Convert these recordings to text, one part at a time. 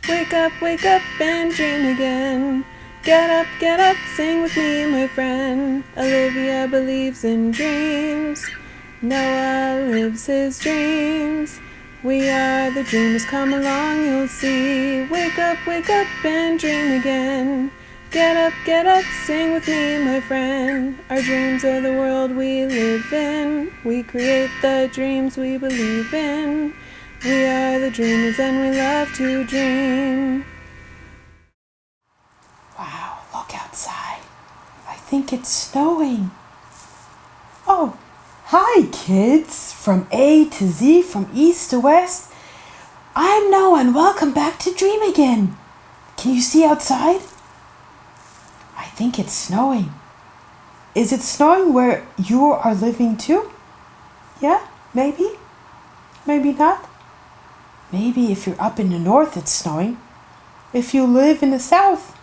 wake up and dream again. Get up, sing with me, my friend. Olivia believes in dreams. Noah lives his dreams. We are the dreamers, come along, you'll see. Wake up and dream again. Get up, sing with me, my friend. Our dreams are the world we live in. We create the dreams we believe in. We are the dreamers and we love to dream. Wow, look outside. I think it's snowing. Oh, hi kids! From A to Z, from east to west. I'm Noah and welcome back to Dream Again. Can you see outside? I think it's snowing. Is it snowing where you are living too? Yeah, maybe. Maybe not. Maybe if you're up in the north it's snowing. If you live in the south,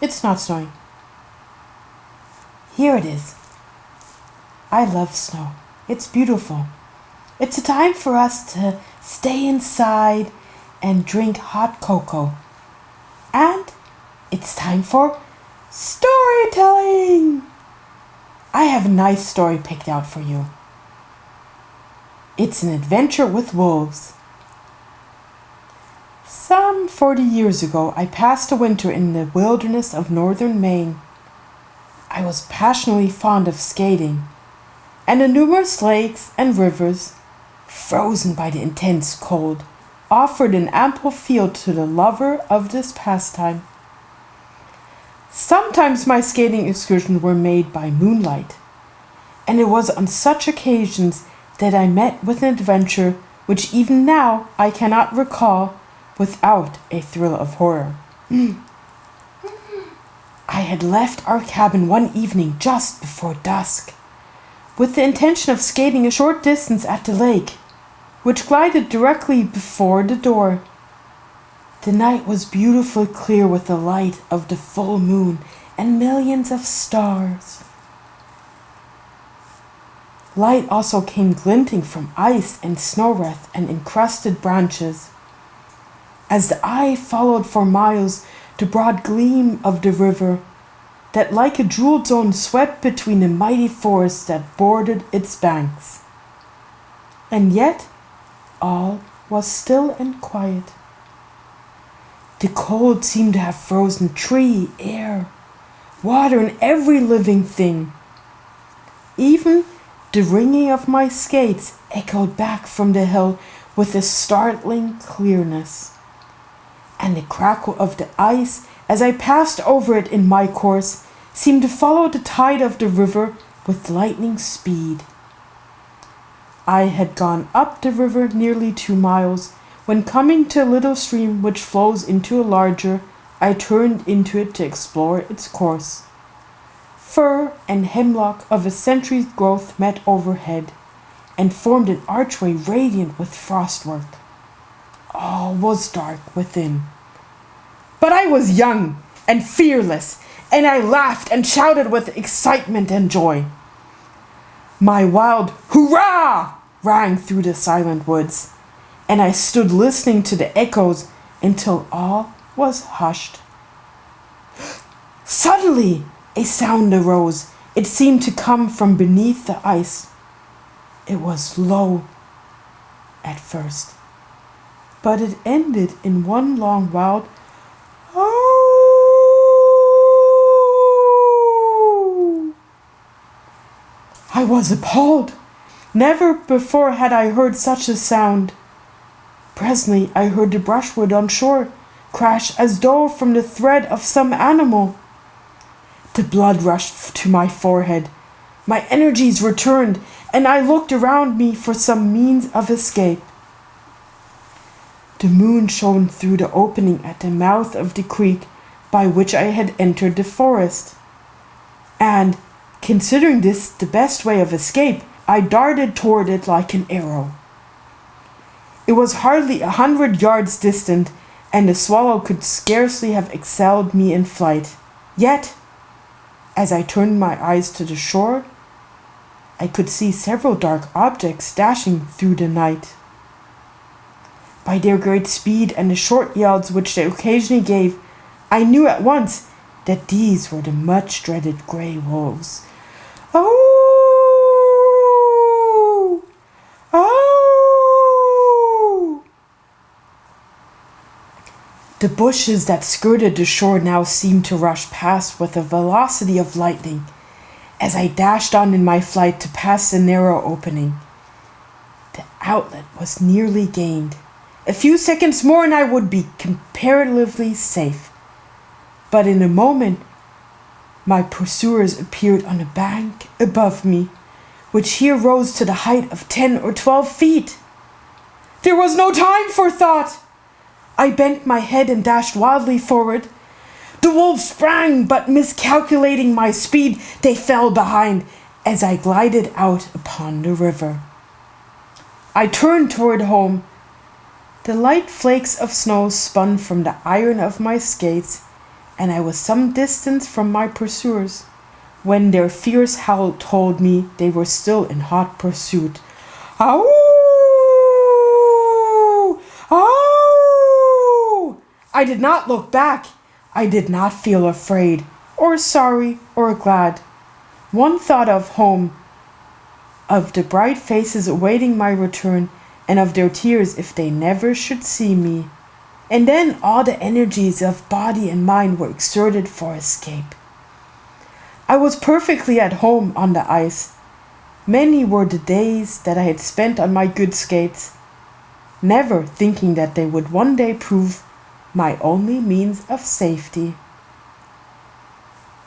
it's not snowing. Here it is. I love snow. It's beautiful. It's a time for us to stay inside and drink hot cocoa. And it's time for storytelling. I have a nice story picked out for you. It's an adventure with wolves. Some 40 years ago, I passed a winter in the wilderness of northern Maine. I was passionately fond of skating, and the numerous lakes and rivers, frozen by the intense cold, offered an ample field to the lover of this pastime. Sometimes my skating excursions were made by moonlight, and it was on such occasions that I met with an adventure which even now I cannot recall without a thrill of horror. I had left our cabin one evening just before dusk, with the intention of skating a short distance at the lake, which glided directly before the door. The night was beautifully clear with the light of the full moon and millions of stars. Light also came glinting from ice and snow wreath and encrusted branches. As the eye followed for miles the broad gleam of the river, that like a jeweled zone swept between the mighty forests that bordered its banks. And yet, all was still and quiet. The cold seemed to have frozen tree, air, water, and every living thing. Even the ringing of my skates echoed back from the hill with a startling clearness. And the crackle of the ice as I passed over it in my course seemed to follow the tide of the river with lightning speed. I had gone up the river nearly 2 miles when, coming to a little stream which flows into a larger, I turned into it to explore its course. Fir and hemlock of a century's growth met overhead and formed an archway radiant with frostwork. All was dark within. But I was young and fearless, and I laughed and shouted with excitement and joy. My wild hurrah rang through the silent woods, and I stood listening to the echoes until all was hushed. Suddenly, a sound arose. It seemed to come from beneath the ice. It was low at first, but it ended in one long wild "Oh!" I was appalled. Never before had I heard such a sound. Presently I heard the brushwood on shore crash as though from the thread of some animal. The blood rushed to my forehead. My energies returned, and I looked around me for some means of escape. The moon shone through the opening at the mouth of the creek by which I had entered the forest. And, considering this the best way of escape, I darted toward it like an arrow. It was hardly 100 yards distant, and the swallow could scarcely have excelled me in flight. Yet, as I turned my eyes to the shore, I could see several dark objects dashing through the night. By their great speed and the short yells which they occasionally gave, I knew at once that these were the much dreaded grey wolves. Oh! Oh! The bushes that skirted the shore now seemed to rush past with the velocity of lightning as I dashed on in my flight to pass the narrow opening. The outlet was nearly gained. A few seconds more and I would be comparatively safe. But in a moment, my pursuers appeared on a bank above me, which here rose to the height of 10 or 12 feet. There was no time for thought. I bent my head and dashed wildly forward. The wolves sprang, but miscalculating my speed, they fell behind as I glided out upon the river. I turned toward home. The light flakes of snow spun from the iron of my skates, and I was some distance from my pursuers, when their fierce howl told me they were still in hot pursuit. Ow! Ow! I did not look back. I did not feel afraid, or sorry, or glad. One thought of home, of the bright faces awaiting my return, and of their tears if they never should see me. And then all the energies of body and mind were exerted for escape. I was perfectly at home on the ice. Many were the days that I had spent on my good skates, never thinking that they would one day prove my only means of safety.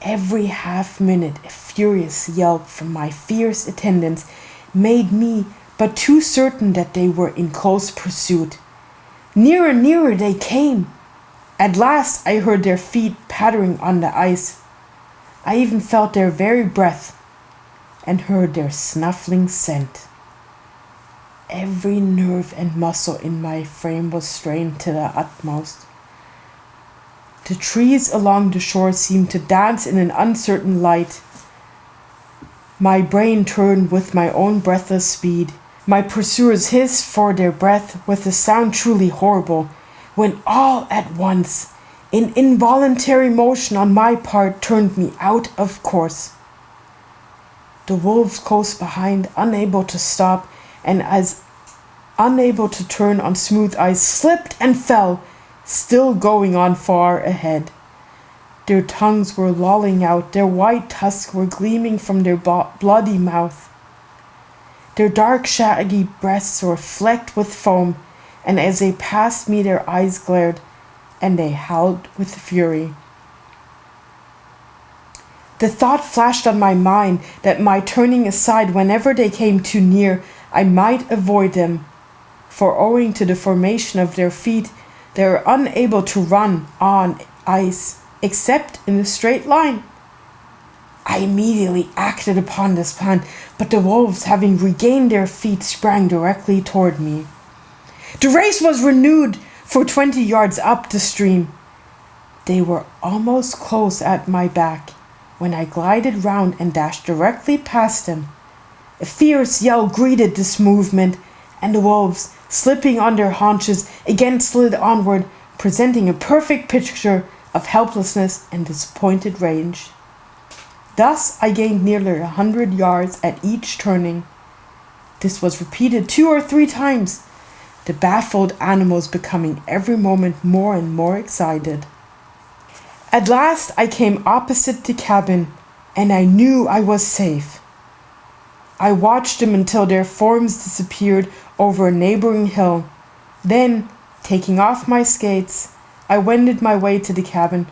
Every half minute a furious yelp from my fierce attendants made me but too certain that they were in close pursuit. Nearer, nearer they came. At last I heard their feet pattering on the ice. I even felt their very breath and heard their snuffling scent. Every nerve and muscle in my frame was strained to the utmost. The trees along the shore seemed to dance in an uncertain light. My brain turned with my own breathless speed. My pursuers hissed for their breath with a sound truly horrible, when all at once, an involuntary motion on my part turned me out of course. The wolves close behind, unable to stop, and as unable to turn on smooth ice, slipped and fell, still going on far ahead. Their tongues were lolling out, their white tusks were gleaming from their bloody mouth. Their dark shaggy breasts were flecked with foam, and as they passed me their eyes glared, and they howled with fury. The thought flashed on my mind that by turning aside whenever they came too near, I might avoid them, for owing to the formation of their feet, they are unable to run on ice except in a straight line. I immediately acted upon this plan, but the wolves, having regained their feet, sprang directly toward me. The race was renewed for 20 yards up the stream. They were almost close at my back when I glided round and dashed directly past them. A fierce yell greeted this movement, and the wolves, slipping on their haunches, again slid onward, presenting a perfect picture of helplessness and disappointed rage. Thus I gained nearly 100 yards at each turning. This was repeated 2 or 3 times, the baffled animals becoming every moment more and more excited. At last I came opposite the cabin, and I knew I was safe. I watched them until their forms disappeared over a neighboring hill. Then, taking off my skates, I wended my way to the cabin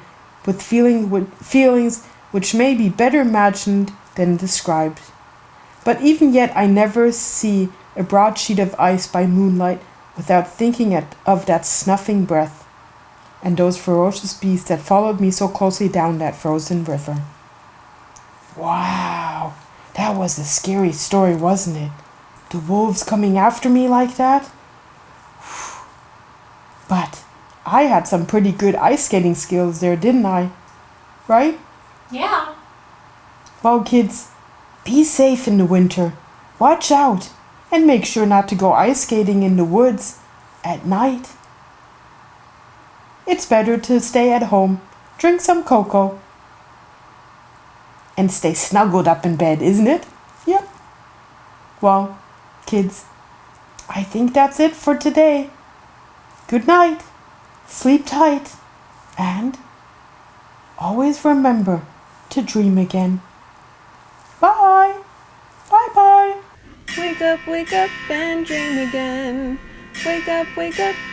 with feelings which may be better imagined than described. But even yet I never see a broad sheet of ice by moonlight without thinking of that snuffing breath, and those ferocious beasts that followed me so closely down that frozen river. Wow, that was a scary story, wasn't it? The wolves coming after me like that? But I had some pretty good ice skating skills there, didn't I? Right? Yeah. Well, kids, be safe in the winter. Watch out, and make sure not to go ice skating in the woods. At night, it's better to stay at home, drink some cocoa, and stay snuggled up in bed, isn't it? Yep. Well, kids, I think that's it for today. Good night, sleep tight, and always remember to dream again. Bye. Bye-bye. Wake up and dream again. Wake up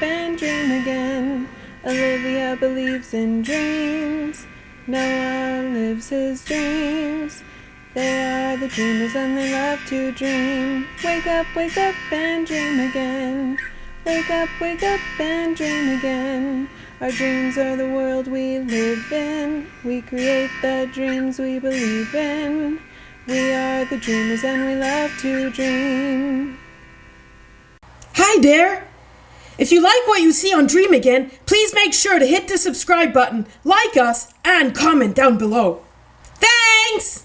and dream again. Olivia believes in dreams. Noah lives his dreams. They are the dreamers and they love to dream. Wake up and dream again. Wake up and dream again. Our dreams are the world we live in. We create the dreams we believe in. We are the dreamers and we love to dream. Hi there! If you like what you see on Dream Again, please make sure to hit the subscribe button, like us, and comment down below. Thanks!